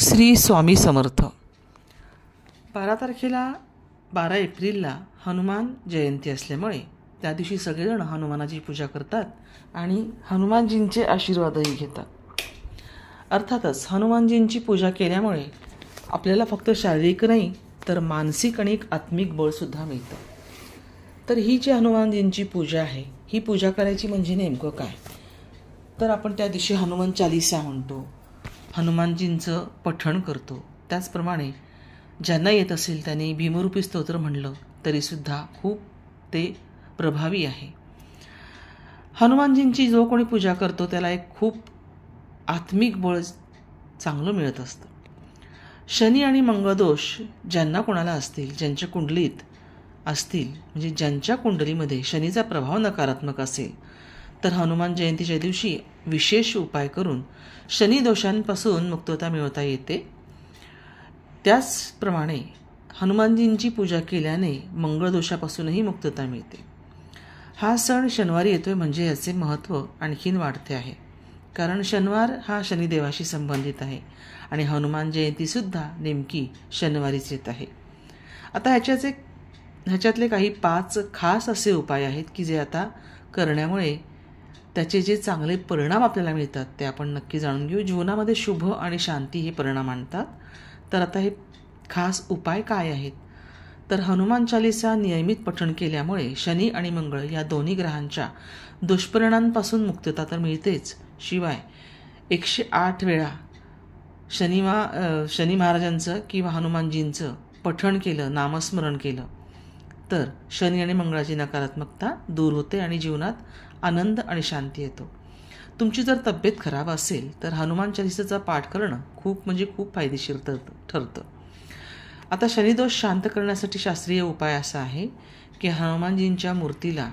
श्री स्वामी समर्थ. 12 एप्रिलला हनुमान जयंती असल्यामुळे त्या दिवशी सगळेजण हनुमानाची पूजा करतात आणि हनुमानजींचे आशीर्वादही घेतात. अर्थातच हनुमानजींची पूजा केल्यामुळे आपल्याला फक्त शारीरिक नाही तर मानसिक आणि एक आत्मिक बळसुद्धा मिळतं. तर ही जी हनुमानजींची पूजा आहे, ही पूजा करायची म्हणजे नेमकं काय, तर आपण त्या दिवशी हनुमान चालीसा म्हणतो, हनुमानजींचं पठण करतो. त्याचप्रमाणे ज्यांना येत असेल त्यांनी भीमरूपी स्तोत्र म्हणलं तरीसुद्धा खूप ते प्रभावी आहे. हनुमानजींची जो कोणी पूजा करतो त्याला एक खूप आत्मिक बळ चांगलं मिळत असतं. शनी आणि मंगळदोष ज्यांना कोणाला असतील, ज्यांच्या कुंडलीत असतील, म्हणजे ज्यांच्या कुंडलीमध्ये शनीचा प्रभाव नकारात्मक असेल, तर हनुमान जयंतीच्या दिवशी विशेष उपाय करून शनी दोषांपासून मुक्तता मिळवता येते. त्याचप्रमाणे हनुमानजींची पूजा केल्याने मंगळदोषापासूनही मुक्तता मिळते. हा सण शनिवारी येतोय म्हणजे याचे महत्त्व आणखीन वाढते आहे, कारण शनिवार हा शनिदेवाशी संबंधित आहे आणि हनुमान जयंतीसुद्धा नेमकी शनिवारीच येत आहे. आता ह्याच्यातले काही 5 खास असे उपाय आहेत की जे आता करण्यामुळे त्याचे जे चांगले परिणाम आपल्याला मिळतात ते आपण नक्की जाणून घेऊ. जीवनामध्ये शुभ आणि शांती हे परिणाम आणतात. तर आता हे खास उपाय काय आहेत, तर हनुमान चालीसा नियमित पठण केल्यामुळे शनी आणि मंगळ या दोन्ही ग्रहांच्या दुष्परिणामांपासून मुक्तता तर मिळतेच, शिवाय 108 वेळा शनी महाराजांचं किंवा हनुमानजींचं पठण केलं, नामस्मरण केलं तर शनी आणि मंगळाची नकारात्मकता दूर होते आणि जीवनात आनंद आणि शांती येतो. तुमची जर तब्येत खराब असेल तर हनुमान चालीसाचा पाठ करणं खूप फायदेशीर ठरतं. आता शनिदोष शांत करण्यासाठी शास्त्रीय उपाय असा आहे की हनुमानजींच्या मूर्तीला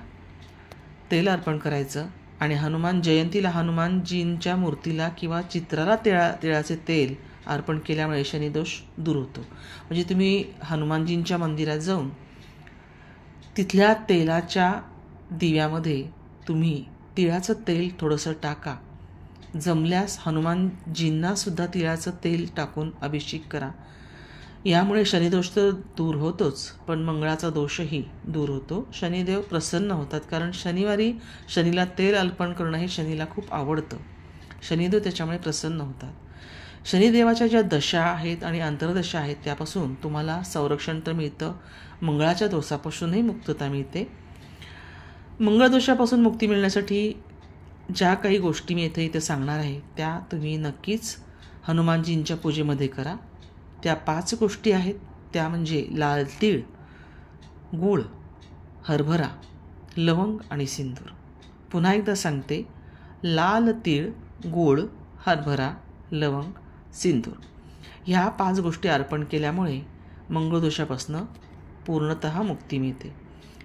तेल अर्पण करायचं आणि हनुमान जयंतीला हनुमानजींच्या मूर्तीला किंवा चित्राला तिळाचे तेल अर्पण केल्यामुळे शनिदोष दूर होतो. म्हणजे तुम्ही हनुमानजींच्या मंदिरात जाऊन तिथल्या तेलाच्या दिव्यामध्ये तुम्ही तिळाचं तेल थोडंसं टाका. जमल्यास हनुमानजींना सुद्धा तिळाचं तेल टाकून अभिषेक करा. यामुळे शनिदोष तर दूर होतोच, पण मंगळाचा दोषही दूर होतो. शनिदेव प्रसन्न होतात, कारण शनिवारी शनीला तेल अर्पण करणं हे शनीला खूप आवडतं. शनिदेव त्याच्यामुळे प्रसन्न होतात. शनिदेवाच्या ज्या दशा आहेत आणि अंतर्दशा आहेत त्यापासून तुम्हाला संरक्षण तर मिळतं, मंगळाच्या दोषापासूनही मुक्तता मिळते. मंगळदोषापासून मुक्ती मिळण्यासाठी ज्या काही गोष्टी मी इथे सांगणार आहे त्या तुम्ही नक्कीच हनुमानजींच्या पूजेमध्ये करा. त्या 5 गोष्टी आहेत, त्या म्हणजे लाल तीळ, गूळ, हरभरा, लवंग आणि सिंदूर. पुन्हा एकदा सांगते, लाल तीळ, गूळ, हरभरा, लवंग, सिंदूर. ह्या 5 गोष्टी अर्पण केल्यामुळे मंगळदोषापासून पूर्णतः मुक्ती मिळते.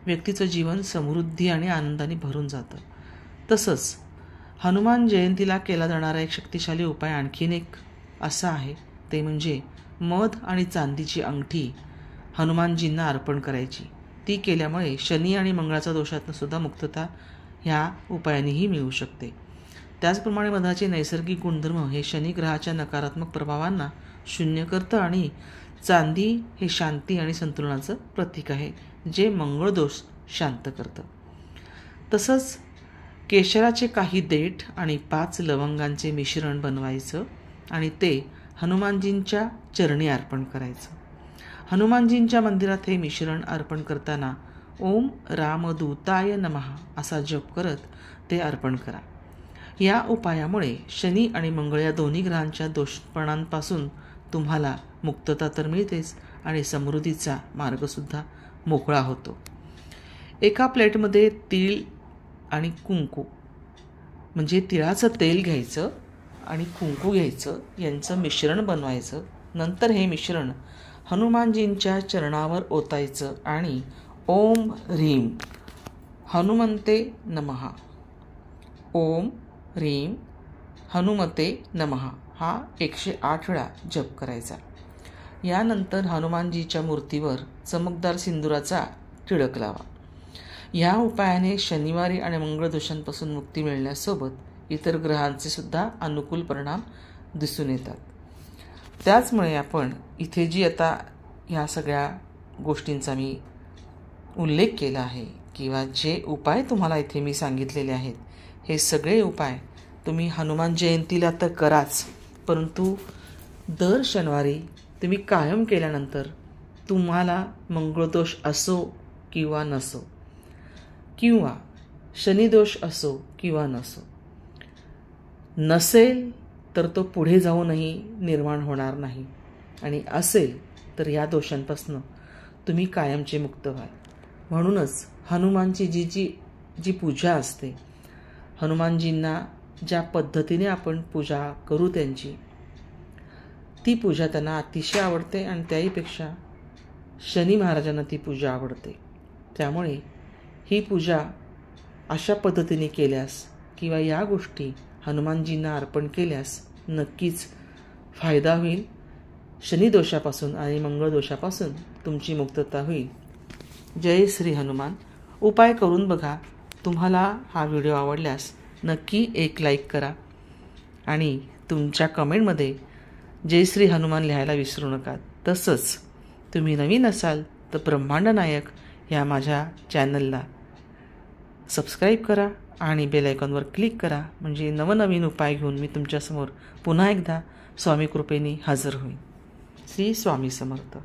व्यक्तीचं जीवन समृद्धी आणि आनंदाने भरून जातं. तसंच हनुमान जयंतीला केला जाणारा एक शक्तिशाली उपाय आणखीन एक असा आहे, ते म्हणजे मध आणि चांदीची अंगठी हनुमानजींना अर्पण करायची. ती केल्यामुळे शनी आणि मंगळाच्या दोषातून सुद्धा मुक्तता ह्या उपायानेही मिळू शकते. त्याचप्रमाणे मधाचे नैसर्गिक गुणधर्म हे शनी ग्रहाच्या नकारात्मक प्रभावांना शून्य करतं आणि चांदी हे शांती आणि संतुलनाचं प्रतीक आहे, जे मंगळदोष शांत करतं. तसंच केशराचे काही देठ आणि 5 लवंगांचे मिश्रण बनवायचं आणि ते हनुमानजींच्या चरणी अर्पण करायचं. हनुमानजींच्या मंदिरात हे मिश्रण अर्पण करताना ओम रामदूताय नमः असा जप करत ते अर्पण करा. या उपायामुळे शनी आणि मंगळ या दोन्ही ग्रहांच्या दोषपणांपासून तुम्हाला मुक्तता तर मिळतेच आणि समृद्धीचा मार्गसुद्धा मोकळा होतो. एका प्लेटमध्ये तीळ आणि कुंकू, म्हणजे तिळाचं तेल घ्यायचं आणि कुंकू घ्यायचं, यांचं मिश्रण बनवायचं. नंतर हे मिश्रण हनुमानजींच्या चरणावर ओतायचं आणि ओम ह्रीं हनुमंते नमः, ओम ह्रीं हनुमते नमः हा 108 वेळा जप करायचा. यानंतर हनुमानजीच्या मूर्तीवर चमकदार सिंदुराचा टिळक लावा. या उपायाने शनिवारी आणि मंगळ दोषांपासून मुक्ती मिळण्यासोबत इतर ग्रहांचे सुद्धा अनुकूल परिणाम दिसून येतात. त्याचमुळे आपण इथे जी आता ह्या सगळ्या गोष्टींचा मी उल्लेख केला आहे किंवा जे उपाय तुम्हाला इथे मी सांगितलेले आहेत, हे सगळे उपाय तुम्ही हनुमान जयंतीला तर कराच, परंतु दर शनिवारी तुम्ही कायम केल्यानंतर तुम्हाला मंगळदोष असो किंवा नसो, किंवा शनिदोष असो किंवा नसो, नसेल तर तो पुढे जाऊनही निर्माण होणार नाही, आणि असेल तर या दोषांपासून तुम्ही कायमचे मुक्त व्हाल. म्हणूनच हनुमानची जी पूजा असते, हनुमानजींना ज्या पद्धतीने आपण पूजा करू त्यांची, ती पूजा त्यांना अतिशय आवडते आणि त्याहीपेक्षा शनी महाराजांना ती पूजा आवडते. त्यामुळे ही पूजा अशा पद्धतीने केल्यास किंवा या गोष्टी हनुमानजींना अर्पण केल्यास नक्कीच फायदा होईल. शनिदोषापासून आणि मंगळदोषापासून तुमची मुक्तता होईल. जय श्री हनुमान. उपाय करून बघा. तुम्हाला हा व्हिडिओ आवडल्यास नक्की एक लाईक करा आणि तुमच्या कमेंटमध्ये जय श्री हनुमान लिहायला विसरू नका. तसंच तुम्ही नवीन असाल तर ब्रह्मांड नायक ह्या माझ्या चॅनलला सबस्क्राईब करा आणि बेल आयकॉनवर क्लिक करा, म्हणजे नवनवीन उपाय घेऊन मी तुमच्यासमोर पुन्हा एकदा स्वामी कृपेने हजर होईन. श्री स्वामी समर्थ.